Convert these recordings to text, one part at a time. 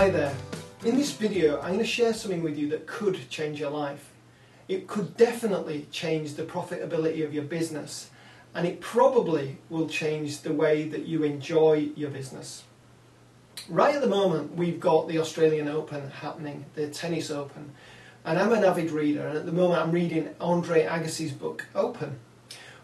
Hi there. In this video I'm going to share something with you that could change your life. It could definitely change the profitability of your business, and it probably will change the way that you enjoy your business. Right at the moment we've got the Australian Open happening, the Tennis Open, and I'm an avid reader, and at the moment I'm reading Andre Agassi's book Open,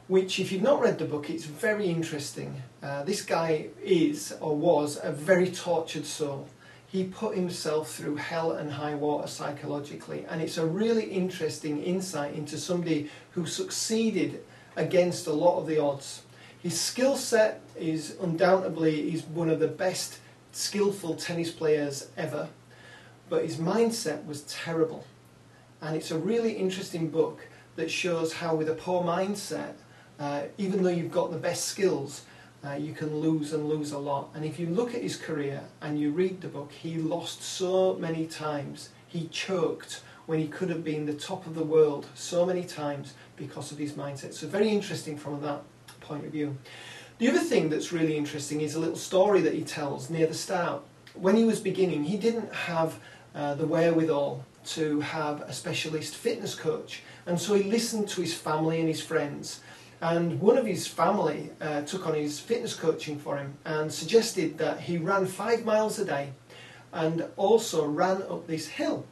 which, if you've not read the book, it's very interesting. This guy is, or was, a very tortured soul. He put himself through hell and high water psychologically, and it's a really interesting insight into somebody who succeeded against a lot of the odds. His skill set is undoubtedly, he's one of the best skillful tennis players ever, but his mindset was terrible. And it's a really interesting book that shows how, with a poor mindset, even though you've got the best skills, you can lose and lose a lot. And if you look at his career and you read the book, he lost so many times. He choked when he could have been the top of the world so many times because of his mindset. So very interesting from that point of view. The other thing that's really interesting is a little story that he tells near the start. When he was beginning, he didn't have the wherewithal to have a specialist fitness coach, and so he listened to his family and his friends. And one of his family took on his fitness coaching for him and suggested that he ran 5 miles a day and also ran up this hill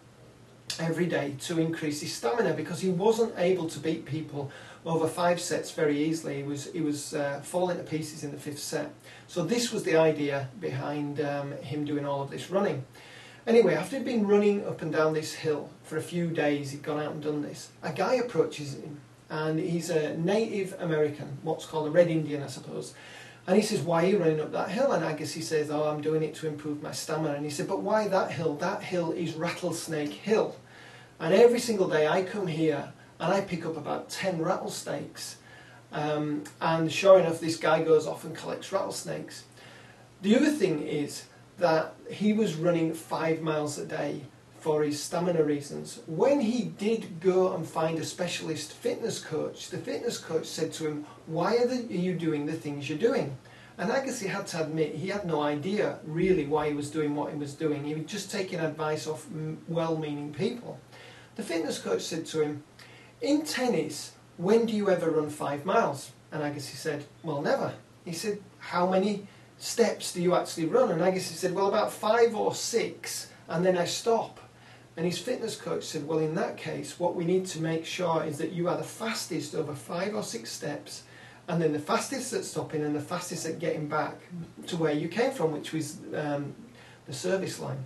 every day to increase his stamina, because he wasn't able to beat people over 5 sets very easily. He was falling to pieces in the 5th set. So this was the idea behind him doing all of this running. Anyway, after he'd been running up and down this hill for a few days, he'd gone out and done this, a guy approaches him. And he's a Native American, what's called a Red Indian, I suppose. And he says, "Why are you running up that hill?" And Agassi says, "Oh, I'm doing it to improve my stamina." And he said, "But why that hill? That hill is Rattlesnake Hill. And every single day I come here and I pick up about 10 rattlesnakes." And sure enough, this guy goes off and collects rattlesnakes. The other thing is that he was running 5 miles a day for his stamina reasons. When he did go and find a specialist fitness coach, the fitness coach said to him, "Why are you doing the things you're doing?" And Agassi had to admit he had no idea really why he was doing what he was doing. He was just taking advice off well-meaning people. The fitness coach said to him, "In tennis, when do you ever run 5 miles?" And Agassi said, "Well, never." He said, "How many steps do you actually run?" And Agassi said, "Well, about 5 or 6, and then I stop." And his fitness coach said, "Well, in that case, what we need to make sure is that you are the fastest over 5 or 6 steps, and then the fastest at stopping and the fastest at getting back to where you came from, which was the service line."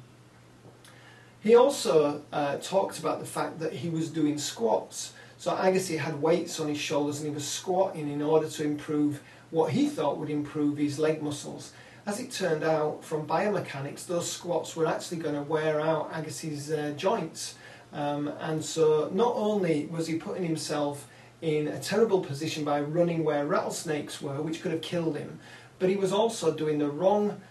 He also talked about the fact that he was doing squats. So Agassi had weights on his shoulders and he was squatting in order to improve what he thought would improve his leg muscles. As it turned out, from biomechanics, those squats were actually going to wear out Agassi's joints. And so not only was he putting himself in a terrible position by running where rattlesnakes were, which could have killed him, but he was also doing the wrong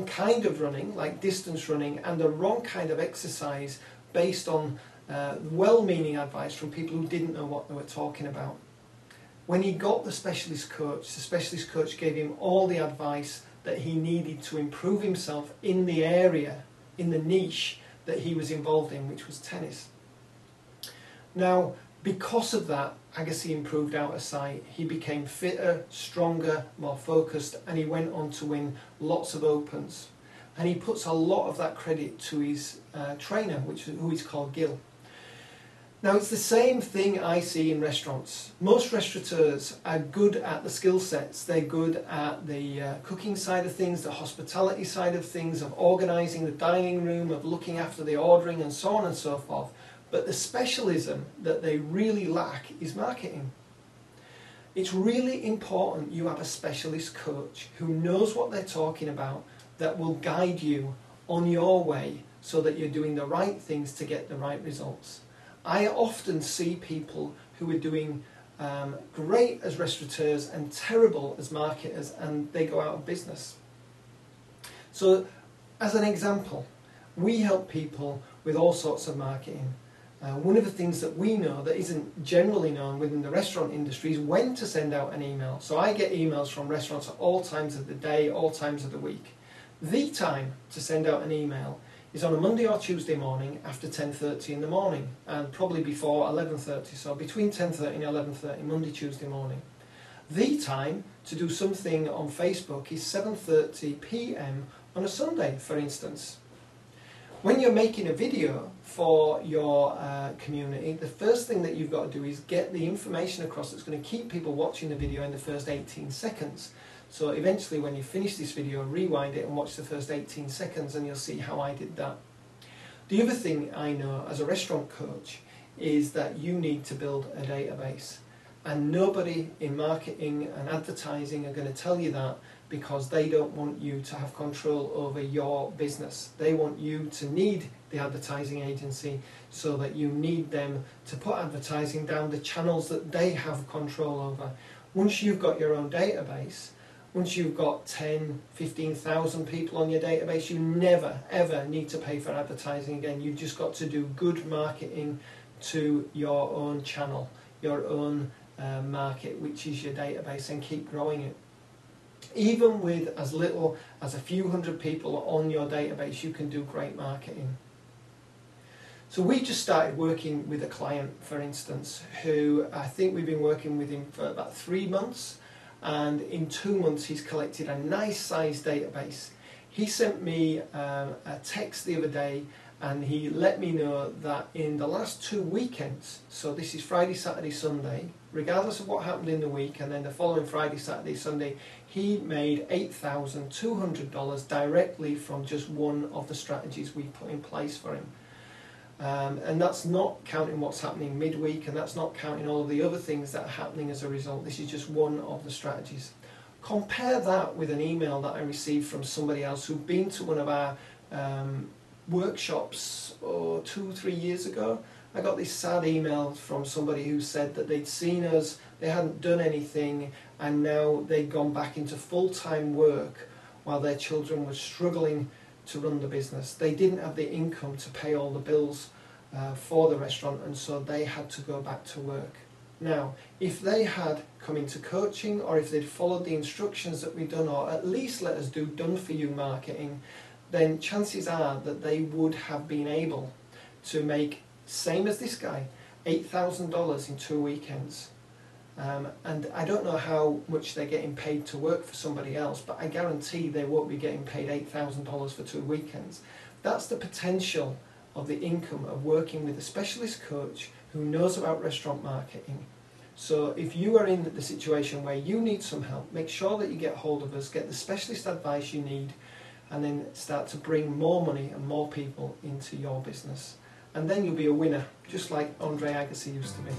kind of running, like distance running, and the wrong kind of exercise based on well-meaning advice from people who didn't know what they were talking about. When he got the specialist coach gave him all the advice that he needed to improve himself in the area, in the niche that he was involved in, which was tennis. Now, because of that, Agassi improved out of sight. He became fitter, stronger, more focused, and he went on to win lots of Opens. And he puts a lot of that credit to his trainer, who is called Gil. Now, it's the same thing I see in restaurants. Most restaurateurs are good at the skill sets. They're good at the cooking side of things, the hospitality side of things, of organising the dining room, of looking after the ordering, and so on and so forth. But the specialism that they really lack is marketing. It's really important you have a specialist coach who knows what they're talking about, that will guide you on your way so that you're doing the right things to get the right results. I often see people who are doing great as restaurateurs and terrible as marketers, and they go out of business. So, as an example, we help people with all sorts of marketing. One of the things that we know that isn't generally known within the restaurant industry is when to send out an email. So I get emails from restaurants at all times of the day, all times of the week. The time to send out an email is on a Monday or Tuesday morning after 10:30 in the morning, and probably before 11:30, so between 10:30 and 11:30, Monday, Tuesday morning. The time to do something on Facebook is 7:30 p.m. on a Sunday, for instance. When you're making a video for your community, the first thing that you've got to do is get the information across that's going to keep people watching the video in the first 18 seconds. So eventually when you finish this video, rewind it and watch the first 18 seconds and you'll see how I did that. The other thing I know as a restaurant coach is that you need to build a database. And nobody in marketing and advertising are going to tell you that, because they don't want you to have control over your business. They want you to need the advertising agency, so that you need them to put advertising down the channels that they have control over. Once you've got your own database, once you've got 10, 15,000 people on your database, you never ever need to pay for advertising again. You've just got to do good marketing to your own channel, your own market, which is your database, and keep growing it. Even with as little as a few hundred people on your database, you can do great marketing. So we just started working with a client, for instance, who I think we've been working with him for about 3 months, and in 2 months he's collected a nice sized database. He sent me a text the other day, and he let me know that in the last 2 weekends, so this is Friday, Saturday, Sunday, regardless of what happened in the week, and then the following Friday, Saturday, Sunday, he made $8,200 directly from just one of the strategies we put in place for him. And that's not counting what's happening midweek, and that's not counting all of the other things that are happening as a result. This is just one of the strategies. Compare that with an email that I received from somebody else who'd been to one of our workshops 2-3 years ago. I got this sad email from somebody who said that they'd seen us, they hadn't done anything, and now they'd gone back into full-time work while their children were struggling to run the business. They didn't have the income to pay all the bills for the restaurant, and so they had to go back to work. Now, if they had come into coaching, or if they'd followed the instructions that we'd done, or at least let us do done-for-you marketing, then chances are that they would have been able to make, same as this guy, $8,000 in 2 weekends. And I don't know how much they're getting paid to work for somebody else, but I guarantee they won't be getting paid $8,000 for 2 weekends. That's the potential of the income of working with a specialist coach who knows about restaurant marketing. So if you are in the situation where you need some help, make sure that you get hold of us, get the specialist advice you need, and then start to bring more money and more people into your business. And then you'll be a winner, just like Andre Agassi used to be.